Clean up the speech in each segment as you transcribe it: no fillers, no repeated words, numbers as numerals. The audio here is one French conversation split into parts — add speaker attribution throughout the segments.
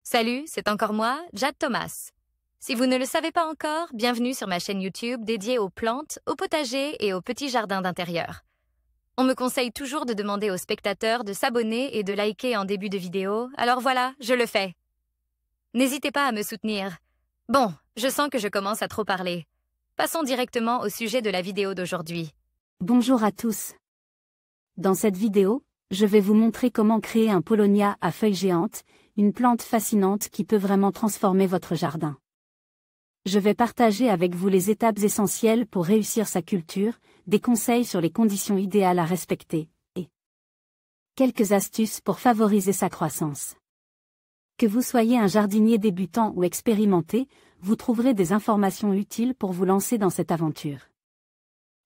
Speaker 1: Salut, c'est encore moi, Jade Thomas. Si vous ne le savez pas encore, bienvenue sur ma chaîne YouTube dédiée aux plantes, aux potagers et aux petits jardins d'intérieur. On me conseille toujours de demander aux spectateurs de s'abonner et de liker en début de vidéo, alors voilà, je le fais. N'hésitez pas à me soutenir. Bon, je sens que je commence à trop parler. Passons directement au sujet de la vidéo d'aujourd'hui.
Speaker 2: Bonjour à tous. Dans cette vidéo, je vais vous montrer comment créer un Paulownia à feuilles géantes, une plante fascinante qui peut vraiment transformer votre jardin. Je vais partager avec vous les étapes essentielles pour réussir sa culture, des conseils sur les conditions idéales à respecter, et quelques astuces pour favoriser sa croissance. Que vous soyez un jardinier débutant ou expérimenté, vous trouverez des informations utiles pour vous lancer dans cette aventure.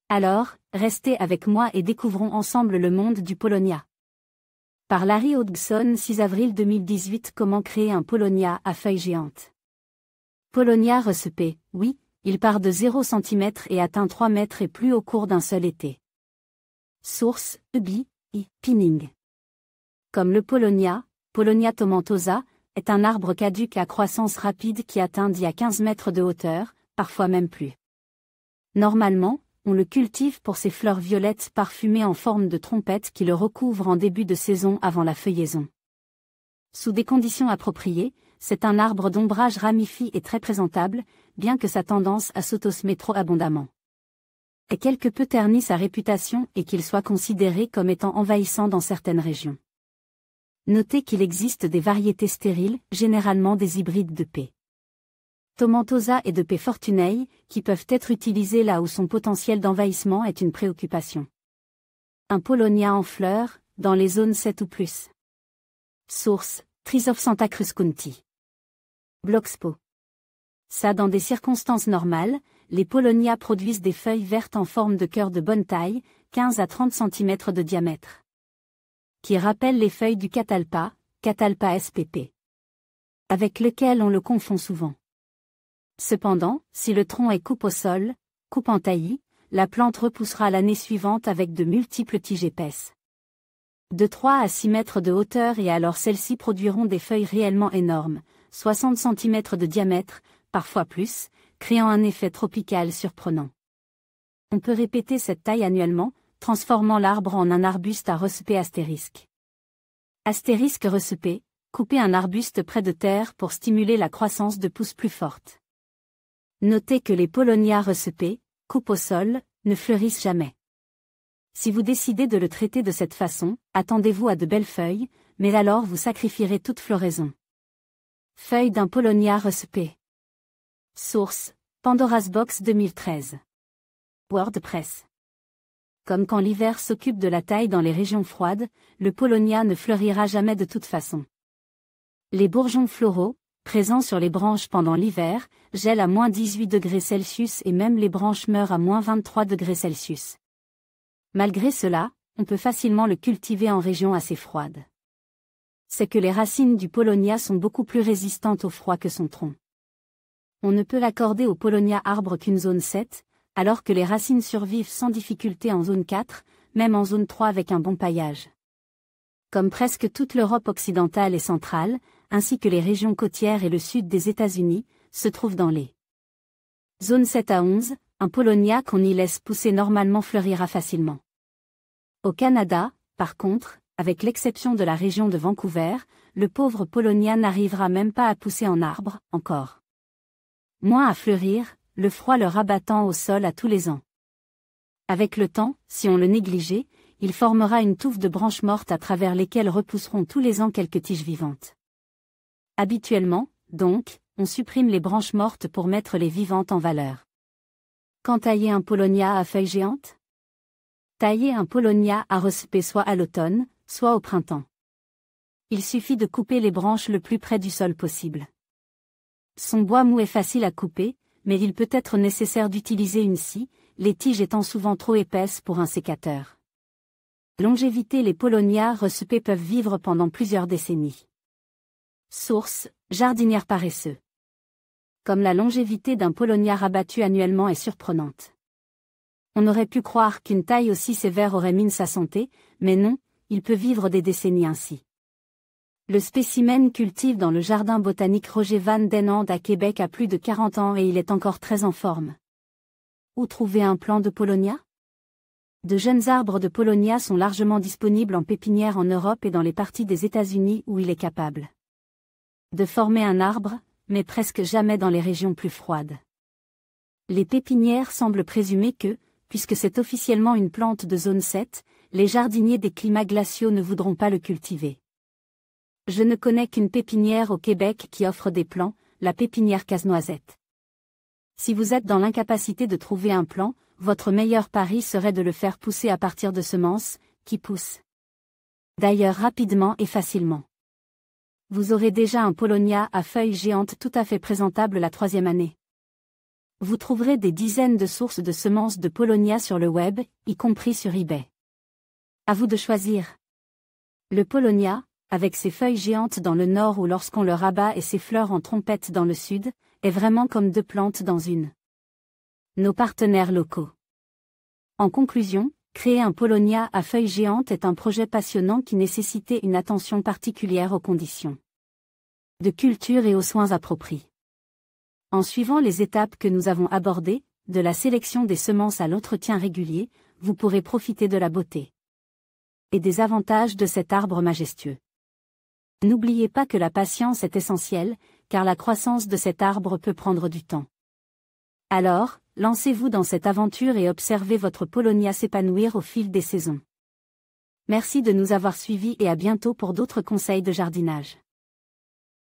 Speaker 2: Alors, restez avec moi et découvrons ensemble le monde du Paulownia. Par Larry Hodgson, 6 avril 2018. Comment créer un Paulownia à feuilles géantes? Paulownia resseppé, oui, il part de 0 cm et atteint 3 mètres et plus au cours d'un seul été. Source, Ubi, Pinning. Comme le Paulownia tomentosa, est un arbre caduc à croissance rapide qui atteint 10 à 15 mètres de hauteur, parfois même plus. Normalement, on le cultive pour ses fleurs violettes parfumées en forme de trompette qui le recouvrent en début de saison avant la feuillaison. Sous des conditions appropriées, c'est un arbre d'ombrage ramifié et très présentable, bien que sa tendance à s'autossemer trop abondamment ait quelque peu terni sa réputation et qu'il soit considéré comme étant envahissant dans certaines régions. Notez qu'il existe des variétés stériles, généralement des hybrides de P. tomentosa et de P. fortunei, qui peuvent être utilisés là où son potentiel d'envahissement est une préoccupation. Un Paulownia en fleurs, dans les zones 7 ou plus. Source, Trees of Santa Cruz County. Blogspo. Ça, dans des circonstances normales, les Paulownia produisent des feuilles vertes en forme de cœur de bonne taille, 15 à 30 cm de diamètre. Qui rappellent les feuilles du catalpa, Catalpa spp. Avec lequel on le confond souvent. Cependant, si le tronc est coupe au sol, coupe en taillis, la plante repoussera l'année suivante avec de multiples tiges épaisses. De 3 à 6 mètres de hauteur et alors celles-ci produiront des feuilles réellement énormes, 60 cm de diamètre, parfois plus, créant un effet tropical surprenant. On peut répéter cette taille annuellement, transformant l'arbre en un arbuste à resseper astérisque. Astérisque resseper, couper un arbuste près de terre pour stimuler la croissance de pousses plus fortes. Notez que les Paulownia resseppés, coupe au sol, ne fleurissent jamais. Si vous décidez de le traiter de cette façon, attendez-vous à de belles feuilles, mais alors vous sacrifierez toute floraison. Feuilles d'un Paulownia resseppé. Source, Pandora's Box 2013. WordPress. Comme quand l'hiver s'occupe de la taille dans les régions froides, le Paulownia ne fleurira jamais de toute façon. Les bourgeons floraux, présents sur les branches pendant l'hiver, gèlent à -18°C et même les branches meurent à -23°C. Malgré cela, on peut facilement le cultiver en région assez froide. C'est que les racines du Paulownia sont beaucoup plus résistantes au froid que son tronc. On ne peut l'accorder au Paulownia arbre qu'une zone 7, alors que les racines survivent sans difficulté en zone 4, même en zone 3 avec un bon paillage. Comme presque toute l'Europe occidentale et centrale, ainsi que les régions côtières et le sud des États-Unis, se trouve dans les zones 7 à 11, un Paulownia qu'on y laisse pousser normalement fleurira facilement. Au Canada, par contre, avec l'exception de la région de Vancouver, le pauvre Paulownia n'arrivera même pas à pousser en arbre, encore moins à fleurir, le froid le rabattant au sol à tous les ans. Avec le temps, si on le négligeait, il formera une touffe de branches mortes à travers lesquelles repousseront tous les ans quelques tiges vivantes. Habituellement, donc, on supprime les branches mortes pour mettre les vivantes en valeur. Quand tailler un Paulownia à feuilles géantes? Tailler un Paulownia à resseper soit à l'automne, soit au printemps. Il suffit de couper les branches le plus près du sol possible. Son bois mou est facile à couper, mais il peut être nécessaire d'utiliser une scie, les tiges étant souvent trop épaisses pour un sécateur. Longévité. Les Paulownia resseppés peuvent vivre pendant plusieurs décennies. Source, jardinière paresseux. Comme la longévité d'un Paulownia rabattu annuellement est surprenante. On aurait pu croire qu'une taille aussi sévère aurait mine sa santé, mais non, il peut vivre des décennies ainsi. Le spécimen cultive dans le jardin botanique Roger Van den Ande à Québec a plus de 40 ans et il est encore très en forme. Où trouver un plant de Paulownia? De jeunes arbres de Paulownia sont largement disponibles en pépinière en Europe et dans les parties des États-Unis où il est capable de former un arbre, mais presque jamais dans les régions plus froides. Les pépinières semblent présumer que, puisque c'est officiellement une plante de zone 7, les jardiniers des climats glaciaux ne voudront pas le cultiver. Je ne connais qu'une pépinière au Québec qui offre des plants, la pépinière Casse-Noisette. Si vous êtes dans l'incapacité de trouver un plant, votre meilleur pari serait de le faire pousser à partir de semences, qui poussent d'ailleurs rapidement et facilement. Vous aurez déjà un Paulownia à feuilles géantes tout à fait présentable la 3e année. Vous trouverez des dizaines de sources de semences de Paulownia sur le web, y compris sur eBay. À vous de choisir. Le Paulownia, avec ses feuilles géantes dans le nord ou lorsqu'on le rabat et ses fleurs en trompette dans le sud, est vraiment comme 2 plantes dans une. Nos partenaires locaux. En conclusion, créer un Paulownia à feuilles géantes est un projet passionnant qui nécessitait une attention particulière aux conditions de culture et aux soins appropriés. En suivant les étapes que nous avons abordées, de la sélection des semences à l'entretien régulier, vous pourrez profiter de la beauté et des avantages de cet arbre majestueux. N'oubliez pas que la patience est essentielle, car la croissance de cet arbre peut prendre du temps. Alors, lancez-vous dans cette aventure et observez votre Paulownia s'épanouir au fil des saisons. Merci de nous avoir suivis et à bientôt pour d'autres conseils de jardinage.